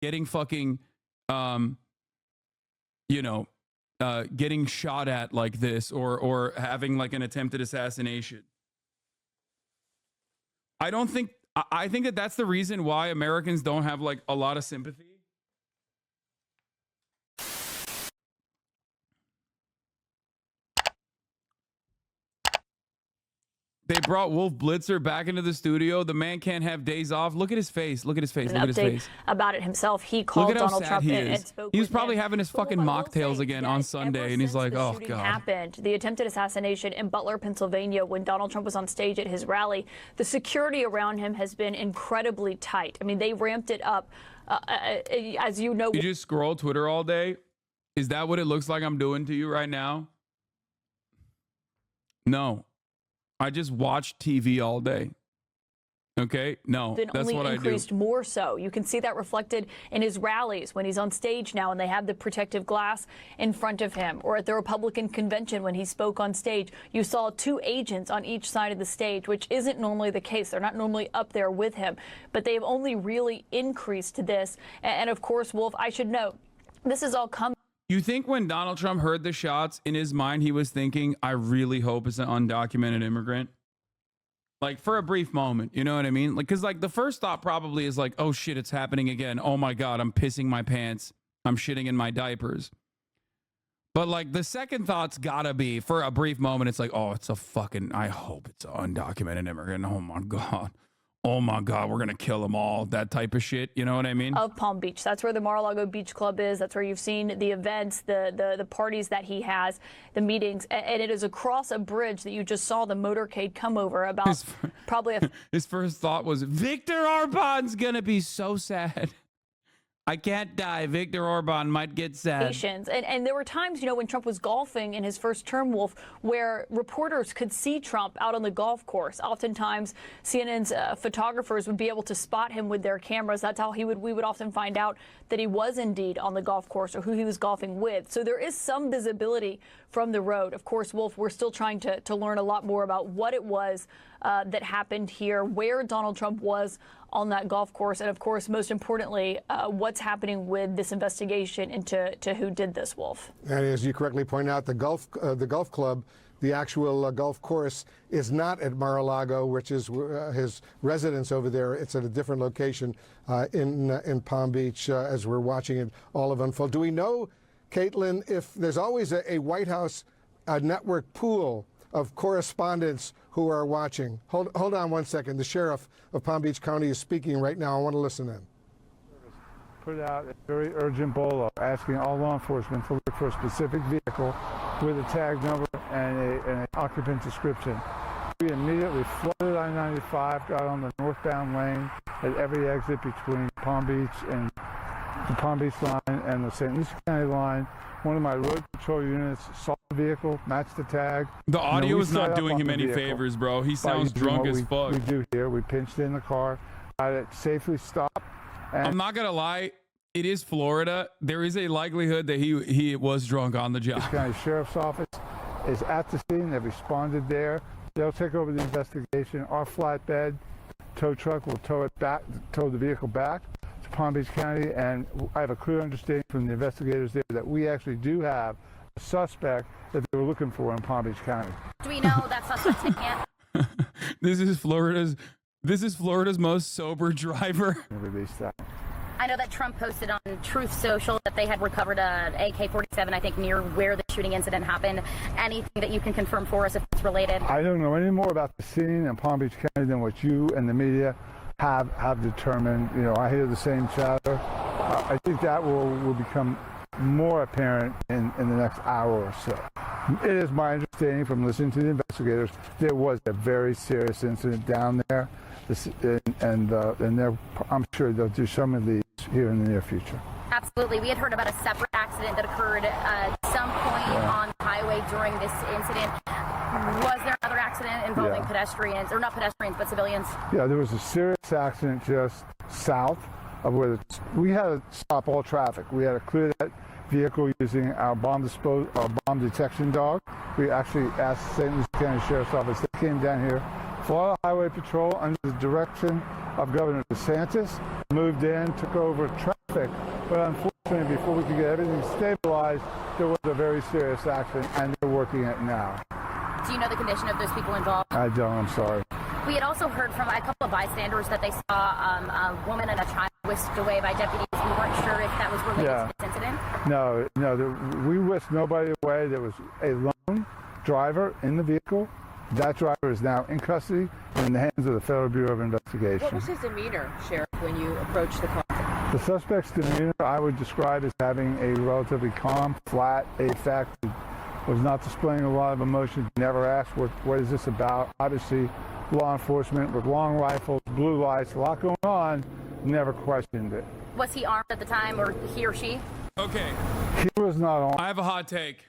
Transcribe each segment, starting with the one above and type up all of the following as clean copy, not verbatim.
getting fucking, you know, getting shot at like this, or having like an attempted assassination. I think that that's the reason why Americans don't have like a lot of sympathy. They brought Wolf Blitzer back into the studio. The man can't have days off. Look at his face. Look at his face. Look at his face. About it himself, he called Donald Trump and spoke. He was probably having his fucking mocktails again on Sunday, and he's like, "Oh God." Happened the attempted assassination in Butler, Pennsylvania, when Donald Trump was on stage at his rally. The security around him has been incredibly tight. I mean, they ramped it up, as you know. You just scroll Twitter all day. Is that what it looks like I'm doing to you right now? No. I just watch TV all day. Okay? No, that's what I do. Increased more so. You can see that reflected in his rallies when he's on stage now and they have the protective glass in front of him, or at the Republican convention when he spoke on stage. You saw 2 agents on each side of the stage, which isn't normally the case. They're not normally up there with him, but they've only really increased this. And of course, Wolf, I should note, this is all coming. You think when Donald Trump heard the shots, in his mind, he was thinking, I really hope it's an undocumented immigrant? Like, for a brief moment, you know what I mean? Like, because, like, the first thought probably is like, oh, shit, it's happening again. Oh, my God, I'm pissing my pants. I'm shitting in my diapers. But, like, the second thought's gotta be, for a brief moment, it's like, oh, it's a fucking, I hope it's an undocumented immigrant. Oh, my God. Oh my God, we're going to kill them all. That type of shit. You know what I mean? Of Palm Beach. That's where the Mar-a-Lago Beach Club is. That's where you've seen the events, the parties that he has, the meetings. And it is across a bridge that you just saw the motorcade come over about his first thought was, Viktor Orban's going to be so sad. I can't die. Viktor Orban might get sad. And there were times, you know, when Trump was golfing in his first term, Wolf, where reporters could see Trump out on the golf course. Oftentimes, CNN's photographers would be able to spot him with their cameras. That's how we would often find out that he was indeed on the golf course or who he was golfing with. So there is some visibility from the road. Of course, Wolf, we're still trying to learn a lot more about what it was that happened here, where Donald Trump was on that golf course, and of course, most importantly, what's happening with this investigation into who did this, Wolf. And as you correctly point out, the golf club, the actual golf course, is not at Mar-a-Lago, which is his residence over there. It's at a different location in Palm Beach, as we're watching it all of unfold. Do we know, Caitlin, if there's always a White House network pool of correspondents who are watching? Hold on one second. The sheriff of Palm Beach County is speaking right now. I want to listen in. Put out a very urgent bolo asking all law enforcement to look for a specific vehicle with a tag number and an occupant description. We immediately flooded I-95, got on the northbound lane at every exit between Palm Beach and the Palm Beach line and the St. Lucie County line. One of my road patrol units saw the vehicle, matched the tag. The audio is not doing him any favors, bro. He sounds drunk as fuck. We do here. We pinched in the car, got it safely stopped. I'm not gonna lie, it is Florida. There is a likelihood that he was drunk on the job. The County Sheriff's Office is at the scene. They've responded there. They'll take over the investigation. Our flatbed tow truck will tow the vehicle back to Palm Beach County, and I have a clear understanding from the investigators there that we actually do have a suspect that they were looking for in Palm Beach County. Do we know that suspect's in hand? This is Florida's most sober driver. Release that. I know that Trump posted on Truth Social that they had recovered an AK-47, I think, near where the shooting incident happened. Anything that you can confirm for us if it's related? I don't know any more about the scene in Palm Beach County than what you and the media have determined. You know, I hear the same chatter. I think that will become more apparent in the next hour or so. It is my understanding from listening to the investigators, there was a very serious incident down there, and I'm sure they'll do some of these here in the near future. Absolutely. We had heard about a separate accident that occurred at some point on the highway during this incident. Was there another accident involving pedestrians, or not pedestrians, but civilians? Yeah, there was a serious accident just south of where we had to stop all traffic. We had to clear that vehicle using our bomb detection dog. We actually asked St. Lucie County Sheriff's Office. They came down here Florida Highway Patrol, under the direction of Governor DeSantis, moved in, took over traffic, but unfortunately, before we could get everything stabilized, there was a very serious accident, and they're working it now. Do you know the condition of those people involved? I don't, I'm sorry. We had also heard from a couple of bystanders that they saw a woman and a child whisked away by deputies. We weren't sure if that was related to this incident. No, we whisked nobody away. There was a lone driver in the vehicle. That driver is now in custody and in the hands of the Federal Bureau of Investigation. What was his demeanor, Sheriff, when you approached the car? The suspect's demeanor I would describe as having a relatively calm, flat, affected, was not displaying a lot of emotion, never asked what is this about. Obviously, law enforcement with long rifles, blue lights, a lot going on, never questioned it. Was he armed at the time, or he or she? Okay. He was not armed. I have a hot take.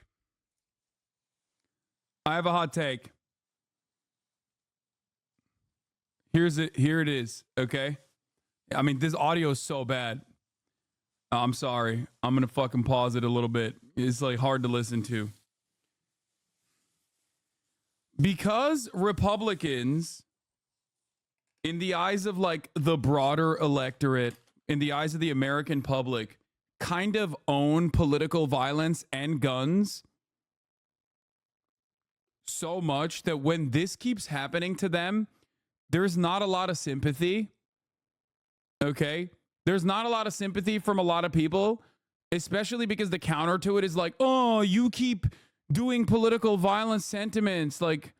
Here it is, okay? I mean, this audio is so bad. I'm sorry. I'm going to fucking pause it a little bit. It's like hard to listen to. Because Republicans, in the eyes of like the broader electorate, in the eyes of the American public, kind of own political violence and guns so much that when this keeps happening to them, there's not a lot of sympathy. Okay? There's not a lot of sympathy from a lot of people, especially because the counter to it is like, oh, you keep doing political violence sentiments. Like,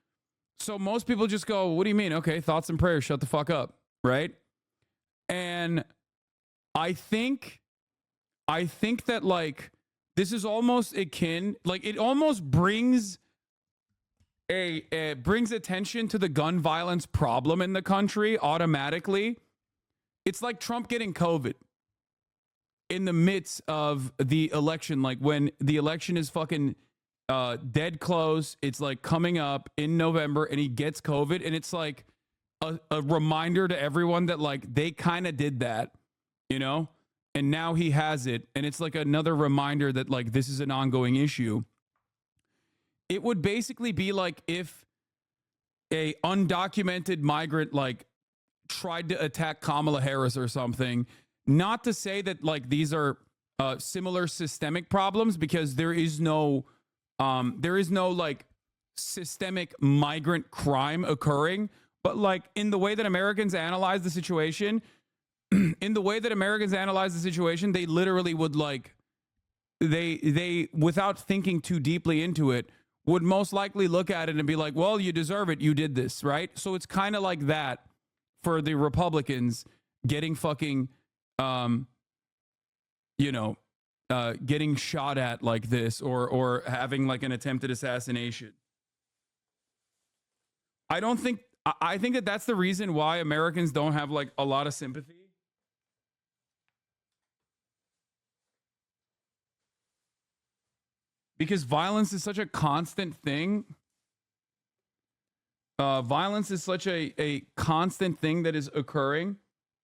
so most people just go, what do you mean? Okay, thoughts and prayers, shut the fuck up. Right? And I think that like, this is almost akin, like it almost brings brings attention to the gun violence problem in the country automatically. It's like Trump getting COVID in the midst of the election. Like when the election is fucking dead close, it's like coming up in November and he gets COVID, and it's like a reminder to everyone that like they kind of did that, you know, and now he has it. And it's like another reminder that like this is an ongoing issue. It would basically be like if a undocumented migrant like tried to attack Kamala Harris or something. Not to say that like these are similar systemic problems, because there is no like systemic migrant crime occurring, but like in the way that Americans analyze the situation, they literally would like they without thinking too deeply into it, would most likely look at it and be like, well, you deserve it. You did this, right? So it's kind of like that for the Republicans getting fucking, getting shot at like this, or having like an attempted assassination. I think that that's the reason why Americans don't have like a lot of sympathy. Because violence is such a constant thing. Violence is such a constant thing that is occurring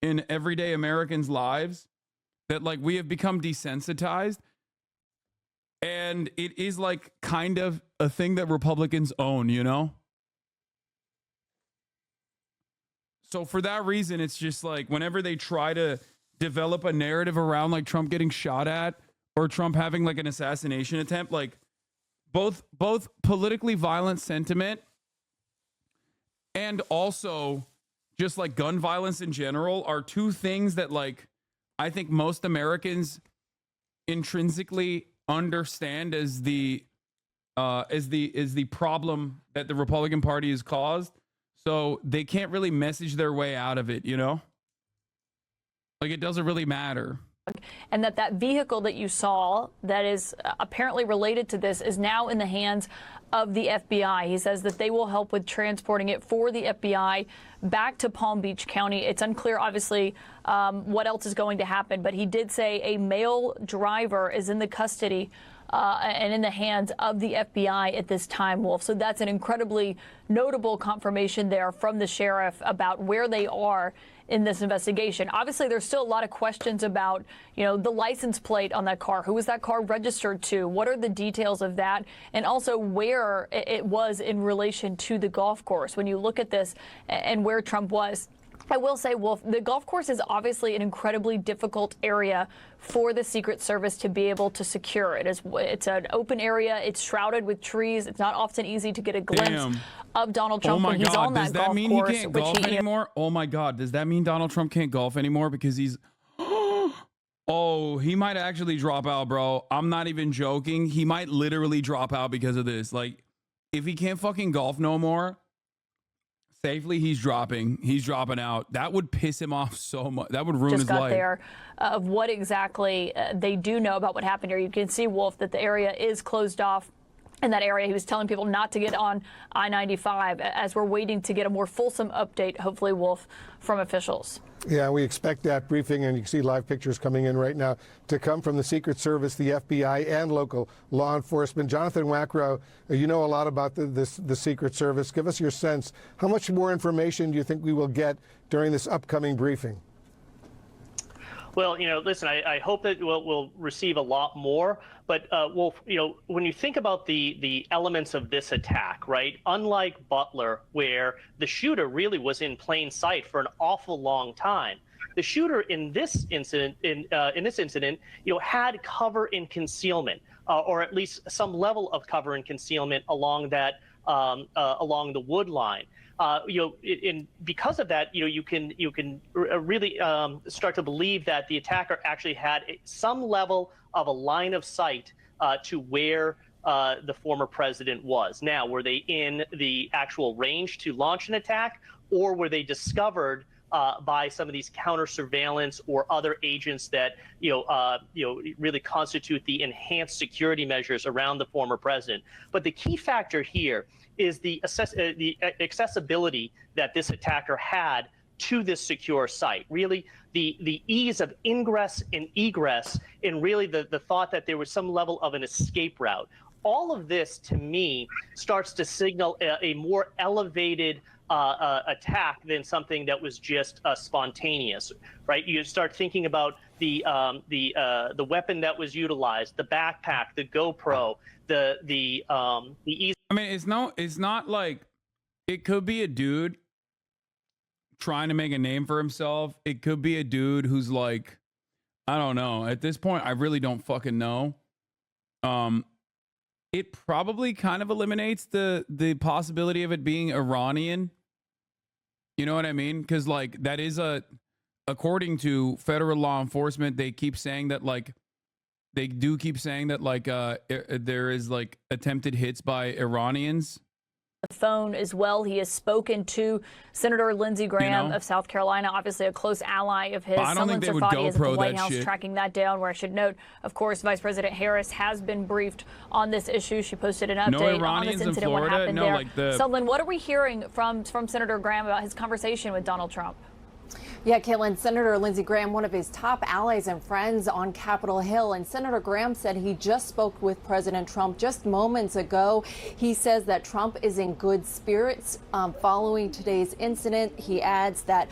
in everyday Americans' lives that like we have become desensitized. And it is like kind of a thing that Republicans own, you know? So for that reason, it's just like whenever they try to develop a narrative around like Trump getting shot at, or Trump having like an assassination attempt, like both politically violent sentiment and also just like gun violence in general are two things that like I think most Americans intrinsically understand as the problem that the Republican Party has caused. So they can't really message their way out of it, you know? Like it doesn't really matter. And that vehicle that you saw that is apparently related to this is now in the hands of the FBI. He says that they will help with transporting it for the FBI back to Palm Beach County. It's unclear, obviously, what else is going to happen, but he did say a male driver is in the custody and in the hands of the FBI at this time, Wolf. So that's an incredibly notable confirmation there from the sheriff about where they are in this investigation. Obviously, there's still a lot of questions about, the license plate on that car. Who was that car registered to? What are the details of that? And also where it was in relation to the golf course. When you look at this and where Trump was, I will say, Wolf, the golf course is obviously an incredibly difficult area for the Secret Service to be able to secure. It's an open area. It's shrouded with trees. It's not often easy to get a glimpse of Donald Trump when he's on that golf course. Does that mean he can't golf anymore? Oh my God, does that mean Donald Trump can't golf anymore because he's... Oh, he might actually drop out, bro. I'm not even joking. He might literally drop out because of this. Like, if he can't fucking golf no more... Safely, he's dropping out. That would piss him off so much. That would ruin his life. Just got there of what exactly they do know about what happened here. You can see, Wolf, that the area is closed off. In that area, he was telling people not to get on I-95 as we're waiting to get a more fulsome update, hopefully, Wolf, from officials. Yeah, we expect that briefing, and you can see live pictures coming in right now to come from the Secret Service, the FBI, and local law enforcement. Jonathan Wackrow, you know a lot about the Secret Service. Give us your sense. How much more information do you think we will get during this upcoming briefing? Well, listen, I hope that we'll receive a lot more. But, Wolf, when you think about the elements of this attack, right, unlike Butler, where the shooter really was in plain sight for an awful long time, the shooter in this incident, had cover and concealment, or at least some level of cover and concealment along that along the wood line. Because of that, you can really start to believe that the attacker actually had some level of a line of sight to where the former president was. Now, were they in the actual range to launch an attack, or were they discovered by some of these counter surveillance or other agents that really constitute the enhanced security measures around the former president? But the key factor here is the accessibility that this attacker had to this secure site. Really, the ease of ingress and egress, and really the thought that there was some level of an escape route. All of this, to me, starts to signal a more elevated attack than something that was just spontaneous, right? You start thinking about the weapon that was utilized, the backpack, the GoPro, the ease. I mean, it's not like it could be a dude trying to make a name for himself. It could be a dude who's like, I don't know. At this point, I really don't fucking know. It probably kind of eliminates the possibility of it being Iranian. You know what I mean? Because like that is according to federal law enforcement, they keep saying that like there is like attempted hits by Iranians. The phone as well. He has spoken to Senator Lindsey Graham of South Carolina, obviously a close ally of his. Someone Sarfati is at the White House tracking that down, where I should note, of course, Vice President Harris has been briefed on this issue. She posted an update on this incident, what happened there. Sutherland, what are we hearing from Senator Graham about his conversation with Donald Trump? Yeah, Caitlin, Senator Lindsey Graham, one of his top allies and friends on Capitol Hill, and Senator Graham said he just spoke with President Trump just moments ago. He says that Trump is in good spirits following today's incident. He adds that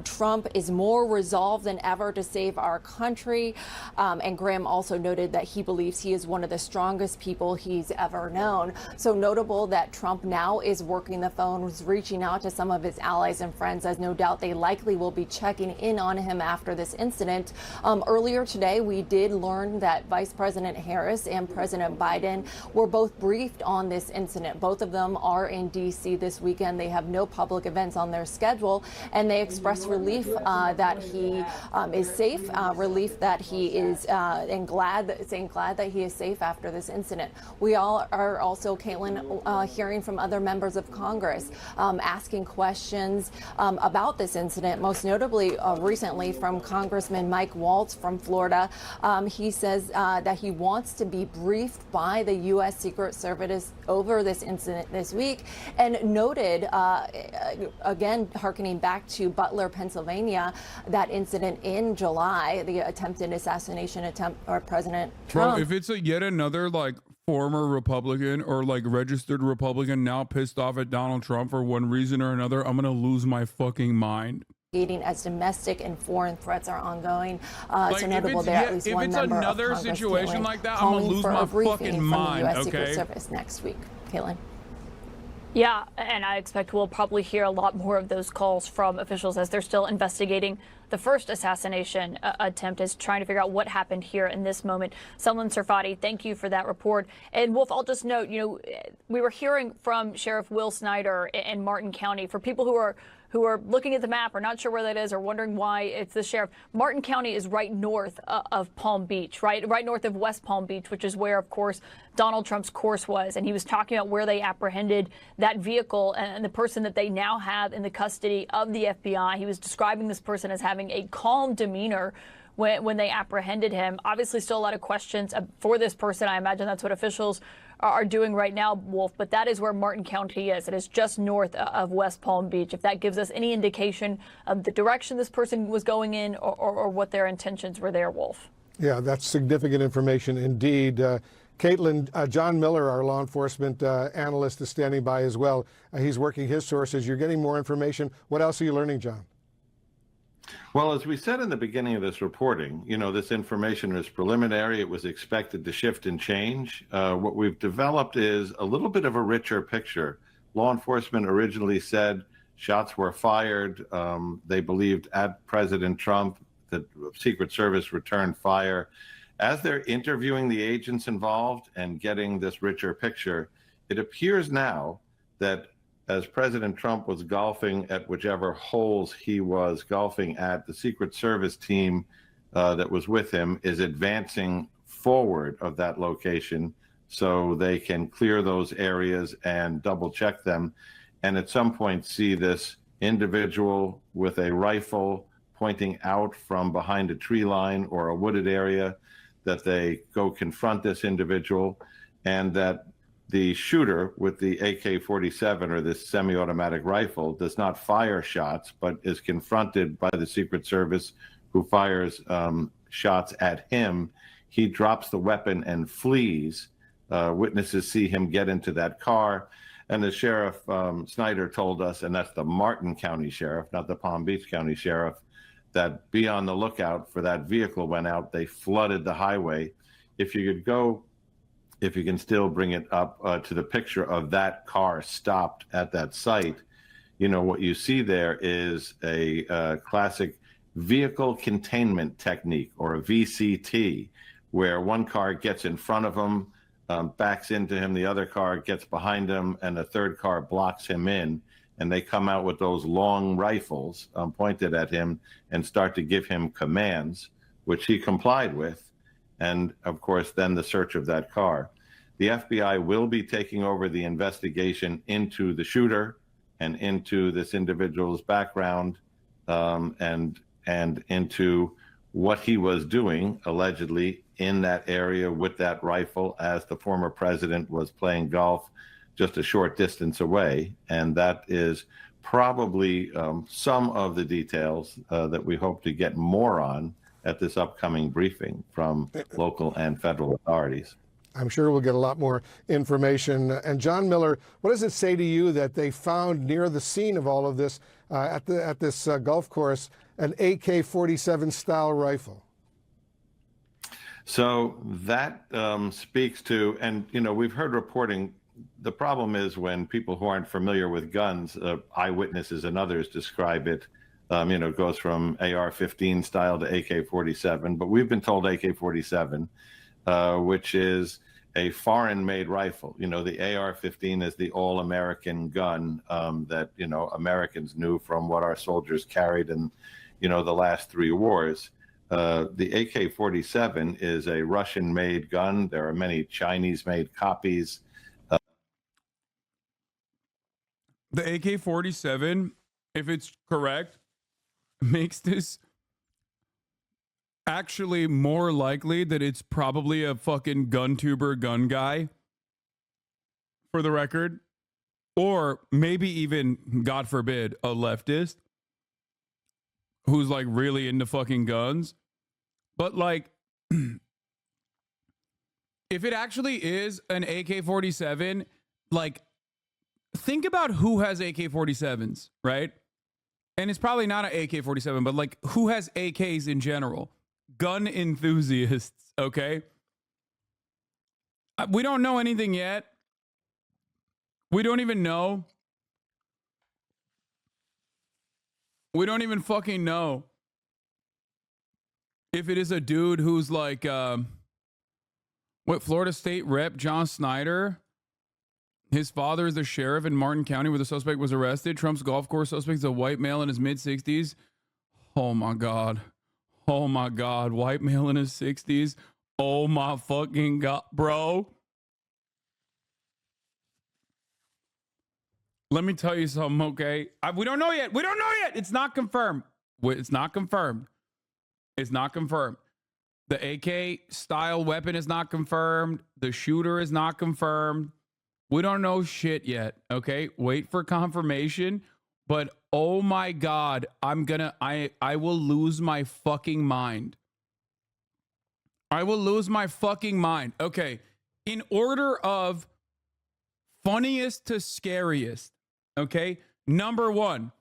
Trump is more resolved than ever to save our country. And Graham also noted that he believes he is one of the strongest people he's ever known. So notable that Trump now is working the phones, reaching out to some of his allies and friends, as no doubt they likely will be checking in on him after this incident. Earlier today, we did learn that Vice President Harris and President Biden were both briefed on this incident. Both of them are in D.C. this weekend. They have no public events on their schedule, and they expressed relief that he is safe, relief that he is, and saying glad that he is safe after this incident. We all are also, Caitlin, hearing from other members of Congress asking questions about this incident. most notably recently from Congressman Mike Waltz from Florida. He says that he wants to be briefed by the U.S. Secret Service over this incident this week, and noted, again, harkening back to Butler, Pennsylvania, that incident in July, the attempted assassination attempt of President Trump. Bro, if it's yet another like former Republican or like registered Republican now pissed off at Donald Trump for one reason or another, I'm gonna lose my fucking mind. As domestic and foreign threats are ongoing. Like, so notable there, at least if one it's member another of Congress, situation Caitlin, like that, I'm gonna lose my fucking mind. From the U.S. Okay. Secret Service next week. Caitlin. Yeah, and I expect we'll probably hear a lot more of those calls from officials as they're still investigating the first assassination attempt, is trying to figure out what happened here in this moment. Salman Sarfati, thank you for that report. And Wolf, I'll just note, we were hearing from Sheriff Will Snyder in Martin County. For people who are looking at the map or not sure where that is or wondering why it's the sheriff, Martin County is right north of Palm Beach, right north of West Palm Beach, which is where, of course, Donald Trump's course was. And he was talking about where they apprehended that vehicle and the person that they now have in the custody of the FBI. He was describing this person as having a calm demeanor when they apprehended him. Obviously, still a lot of questions for this person. I imagine that's what officials are doing right now, Wolf, but that is where Martin County is. It is just north of West Palm Beach. If that gives us any indication of the direction this person was going in or what their intentions were there, Wolf. Yeah, that's significant information indeed. Caitlin, John Miller, our law enforcement analyst, is standing by as well. He's working his sources. You're getting more information. What else are you learning, John? Well, as we said in the beginning of this reporting, this information was preliminary. It was expected to shift and change. What we've developed is a little bit of a richer picture. Law enforcement originally said shots were fired. They believed at President Trump that Secret Service returned fire. As they're interviewing the agents involved and getting this richer picture, it appears now that as President Trump was golfing at whichever holes he was golfing at, the Secret Service team that was with him is advancing forward of that location so they can clear those areas and double check them. And at some point see this individual with a rifle pointing out from behind a tree line or a wooded area, that they go confront this individual, and that the shooter with the AK-47 or this semi-automatic rifle does not fire shots, but is confronted by the Secret Service, who fires shots at him. He drops the weapon and flees. Witnesses see him get into that car. And the Sheriff Snyder told us, and that's the Martin County Sheriff, not the Palm Beach County Sheriff, that be on the lookout for that vehicle went out. They flooded the highway. If you can still bring it up to the picture of that car stopped at that site, what you see there is a classic vehicle containment technique, or a VCT, where one car gets in front of him, backs into him, the other car gets behind him, and the third car blocks him in. And they come out with those long rifles pointed at him and start to give him commands, which he complied with. And of course, then the search of that car. The FBI will be taking over the investigation into the shooter and into this individual's background, and into what he was doing allegedly in that area with that rifle as the former president was playing golf just a short distance away. And that is probably some of the details that we hope to get more on at this upcoming briefing from local and federal authorities. I'm sure we'll get a lot more information. And John Miller, what does it say to you that they found near the scene of all of this at this golf course an AK-47 style rifle? So that speaks to, and we've heard reporting. The problem is when people who aren't familiar with guns, eyewitnesses and others describe it, it goes from AR-15 style to AK-47, but we've been told AK-47, which is a foreign-made rifle. The AR-15 is the all-American gun that, Americans knew from what our soldiers carried in, the last 3 wars. The AK-47 is a Russian-made gun. There are many Chinese-made copies. The AK-47, if it's correct, makes this actually more likely that it's probably a fucking gun tuber gun guy, for the record, or maybe even, God forbid, a leftist who's like really into fucking guns. But like, if it actually is an AK-47, like, think about who has AK-47s, right? And it's probably not an AK-47, but like, who has AKs in general? Gun enthusiasts, okay? We don't know anything yet. We don't even know. We don't even fucking know if it is a dude who's like, what, Florida State Rep John Snyder? His father is the sheriff in Martin County where the suspect was arrested. Trump's golf course suspect is a white male in his mid-60s. Oh my God. Oh my God. White male in his 60s. Oh my fucking God, bro. Let me tell you something, okay? We don't know yet. We don't know yet. It's not confirmed. It's not confirmed. It's not confirmed. The AK style weapon is not confirmed. The shooter is not confirmed. We don't know shit yet, okay? Wait for confirmation. But oh my God, I will lose my fucking mind. I will lose my fucking mind. Okay, in order of funniest to scariest, okay? Number one,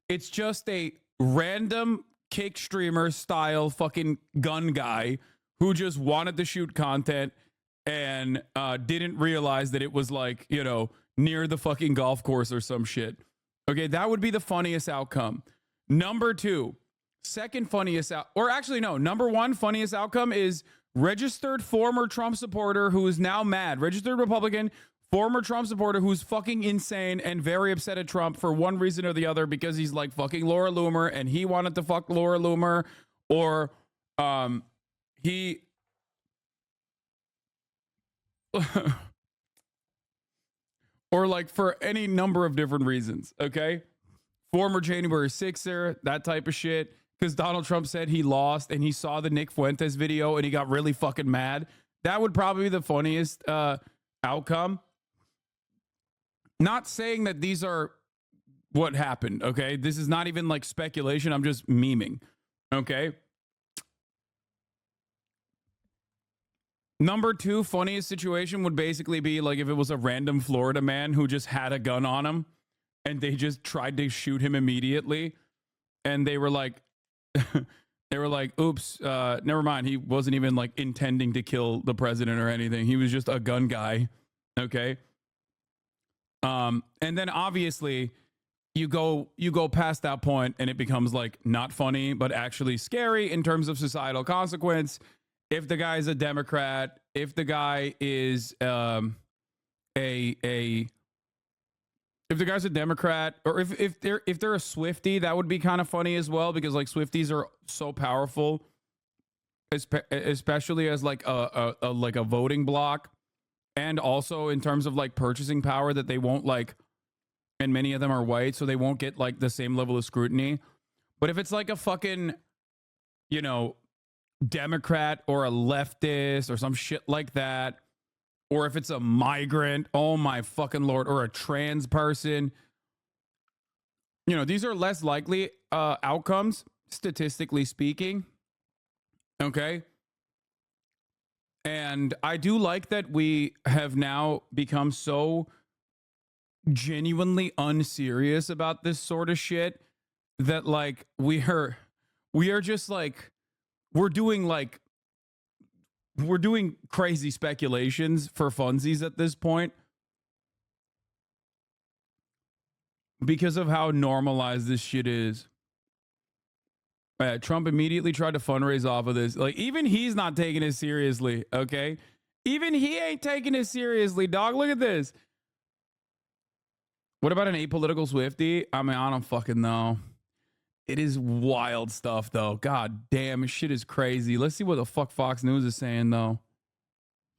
it's just a random kick streamer style fucking gun guy who just wanted to shoot content and didn't realize that it was like, you know, near the fucking golf course or some shit. Okay, that would be the funniest outcome. Number two, second funniest or actually no, number one funniest outcome is registered former Trump supporter who is now mad. Registered Republican, former Trump supporter who's fucking insane and very upset at Trump for one reason or the other because he's like fucking Laura Loomer and he wanted to fuck Laura Loomer, or he or like for any number of different reasons, okay? Former January 6er, that type of shit, because Donald Trump said he lost and he saw the Nick Fuentes video and he got really fucking mad. That would probably be the funniest outcome. Not saying that these are what happened, okay? This is not even like speculation. I'm just memeing, okay? Number two funniest situation would basically be like if it was a random Florida man who just had a gun on him and they just tried to shoot him immediately. And they were like, oops, never mind. He wasn't even like intending to kill the president or anything. He was just a gun guy. Okay. And then obviously you go past that point and it becomes like not funny, but actually scary in terms of societal consequence. If the guy's a Democrat, if the guy is if the guy's a Democrat, or if they're a Swiftie, that would be kind of funny as well, because like Swifties are so powerful, especially as like a voting block, and also in terms of like purchasing power, that they won't like, and many of them are white, so they won't get like the same level of scrutiny. But if it's like a fucking, you know, Democrat or a leftist or some shit like that, or if it's a migrant, oh my fucking Lord, or a trans person, you know, these are less likely outcomes, statistically speaking. Okay. And I do like that we have now become so genuinely unserious about this sort of shit that like we are just like, we're doing crazy speculations for funsies at this point because of how normalized this shit is. Trump immediately tried to fundraise off of this. Like, even he's not taking it seriously, okay? Even he ain't taking it seriously, dog. Look at this. What about an apolitical Swiftie? I mean, I don't fucking know. It is wild stuff, though. God damn, this shit is crazy. Let's see what the fuck Fox News is saying, though.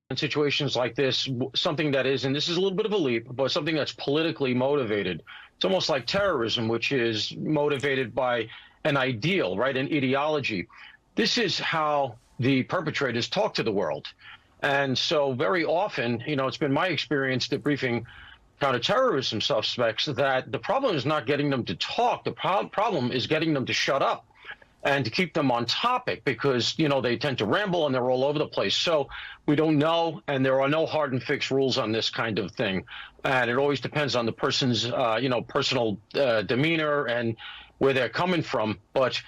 In situations like this, something that is, and this is a little bit of a leap, but something that's politically motivated. It's almost like terrorism, which is motivated by an ideal, right, an ideology. This is how the perpetrators talk to the world. And so very often, you know, it's been my experience debriefing counterterrorism suspects that the problem is not getting them to talk. The problem is getting them to shut up and to keep them on topic, because, you know, they tend to ramble and they're all over the place. So we don't know, and there are no hard and fixed rules on this kind of thing. And it always depends on the person's, you know, personal demeanor and where they're coming from. But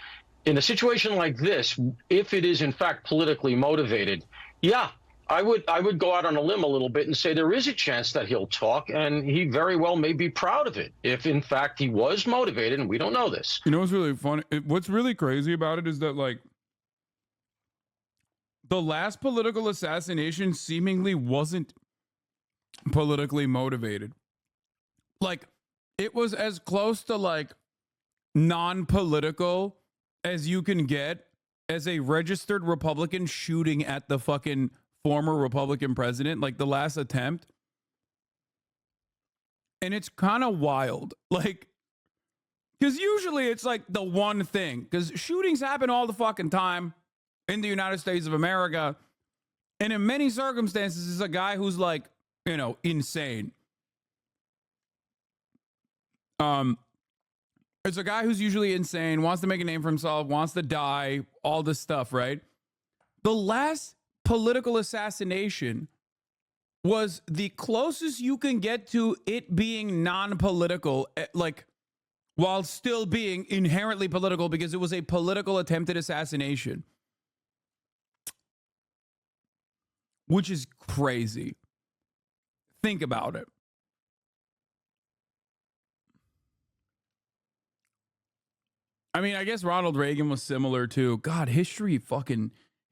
in a situation like this, if it is in fact politically motivated, yeah, I would go out on a limb a little bit and say there is a chance that he'll talk, and he very well may be proud of it if in fact he was motivated, and we don't know this. You know what's really funny? What's really crazy about it is that, like, the last political assassination seemingly wasn't politically motivated. Like, it was as close to, like, non-political as you can get as a registered Republican shooting at the fucking former Republican president, like the last attempt. And it's kind of wild, like, because usually it's like the one thing, because shootings happen all the fucking time in the United States of America, and in many circumstances it's a guy who's, like, you know, insane. It's a guy who's usually insane, wants to make a name for himself, wants to die, all this stuff, right? The last political assassination was the closest you can get to it being non-political, like, while still being inherently political, because it was a political attempted assassination, which is crazy. Think about it. I mean, I guess Ronald Reagan was similar too. God, history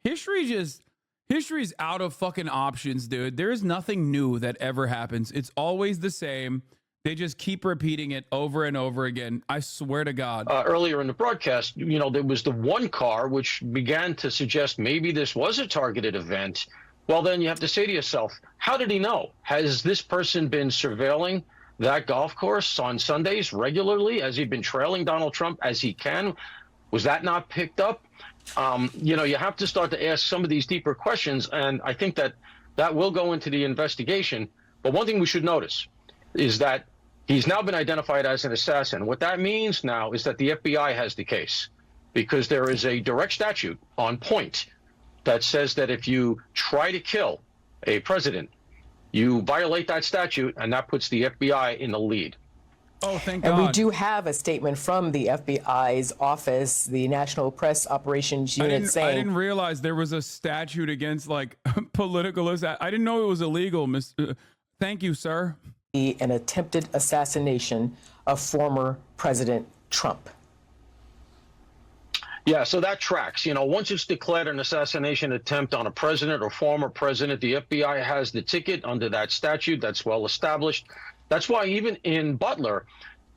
is out of fucking options, dude. There is nothing new that ever happens. It's always the same. They just keep repeating it over and over again. I swear to God. Earlier in the broadcast, you know, there was the one car which began to suggest maybe this was a targeted event. Well, then you have to say to yourself, how did he know? Has this person been surveilling that golf course on Sundays regularly? Has he been trailing Donald Trump as he can? Was that not picked up? You know, you have to start to ask some of these deeper questions, and I think that that will go into the investigation. But one thing we should notice is that he's now been identified as an assassin. What that means now is that the FBI has the case, because there is a direct statute on point that says that if you try to kill a president, you violate that statute, and that puts the FBI in the lead. Oh, thank God. And we do have a statement from the FBI's office, the National Press Operations Unit, saying... I didn't realize there was a statute against, like, political... I didn't know it was illegal, Thank you, sir. ...an attempted assassination of former President Trump. Yeah, so that tracks. You know, once it's declared an assassination attempt on a president or former president, the FBI has the ticket under that statute. That's well established. That's why even in Butler,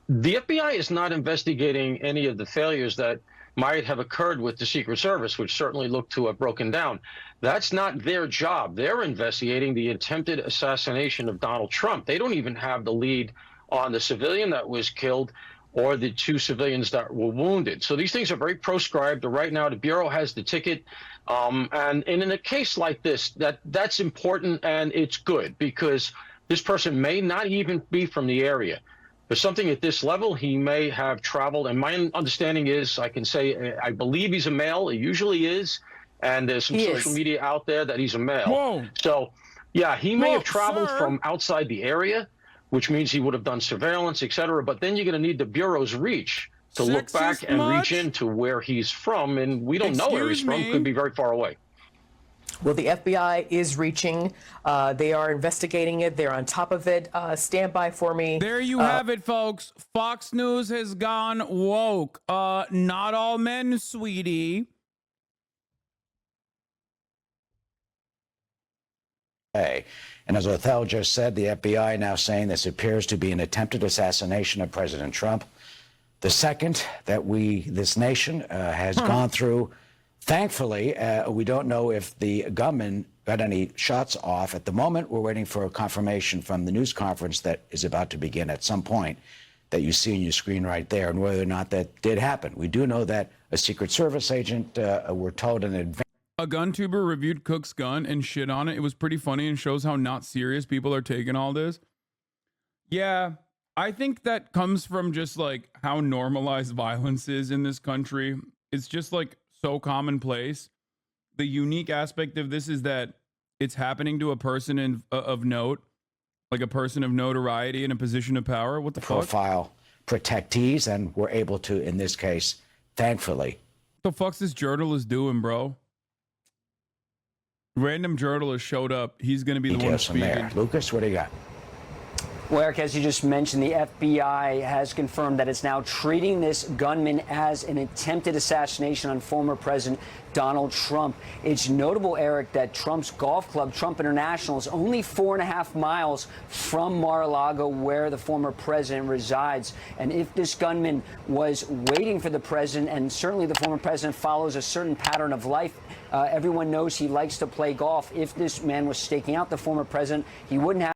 the FBI is not investigating any of the failures that might have occurred with the Secret Service, which certainly look to have broken down. That's not their job. They're investigating the attempted assassination of Donald Trump. They don't even have the lead on the civilian that was killed or the two civilians that were wounded. So these things are very proscribed. Right now, the Bureau has the ticket. And in a case like this, that's important, and it's good, because this person may not even be from the area. There's something at this level, he may have traveled, and my understanding is, I can say, I believe he's a male. He usually is, and there's some social media out there that he's a male. Whoa. So, yeah, he may have traveled sir. from outside the area, which means he would have done surveillance, et cetera. But then you're going to need the Bureau's reach to look back and reach into where he's from, and we don't know where he's from. Could be very far away. Well, the FBI is reaching. They are investigating it. They're on top of it. Stand by for me. There you have it, folks. Fox News has gone woke. Not all men, sweetie. And as Othell just said, the FBI now saying this appears to be an attempted assassination of President Trump. The second that this nation has gone through. Thankfully, we don't know if the gunman got any shots off. At the moment, we're waiting for a confirmation from the news conference that is about to begin at some point that you see on your screen right there, and whether or not that did happen. We do know that a Secret Service agent, were told in advance. A gun tuber reviewed Cook's gun and shit on it. It was pretty funny and shows how not serious people are taking all this. Yeah, I think that comes from just like how normalized violence is in this country. It's just like so commonplace. The unique aspect of this is that it's happening to a person of note, like a person of notoriety in a position of power. What the fuck? Profile protectees, and we're able to, in this case, thankfully. What the fuck's this journalist doing, bro? Random journalist showed up. He's going to be the one speaking. There. Lucas, what do you got? Well, Eric, as you just mentioned, the FBI has confirmed that it's now treating this gunman as an attempted assassination on former President Donald Trump. It's notable, Eric, that Trump's golf club, Trump International, is only 4.5 miles from Mar-a-Lago, where the former president resides. And if this gunman was waiting for the president, and certainly the former president follows a certain pattern of life, everyone knows he likes to play golf. If this man was staking out the former president, he wouldn't have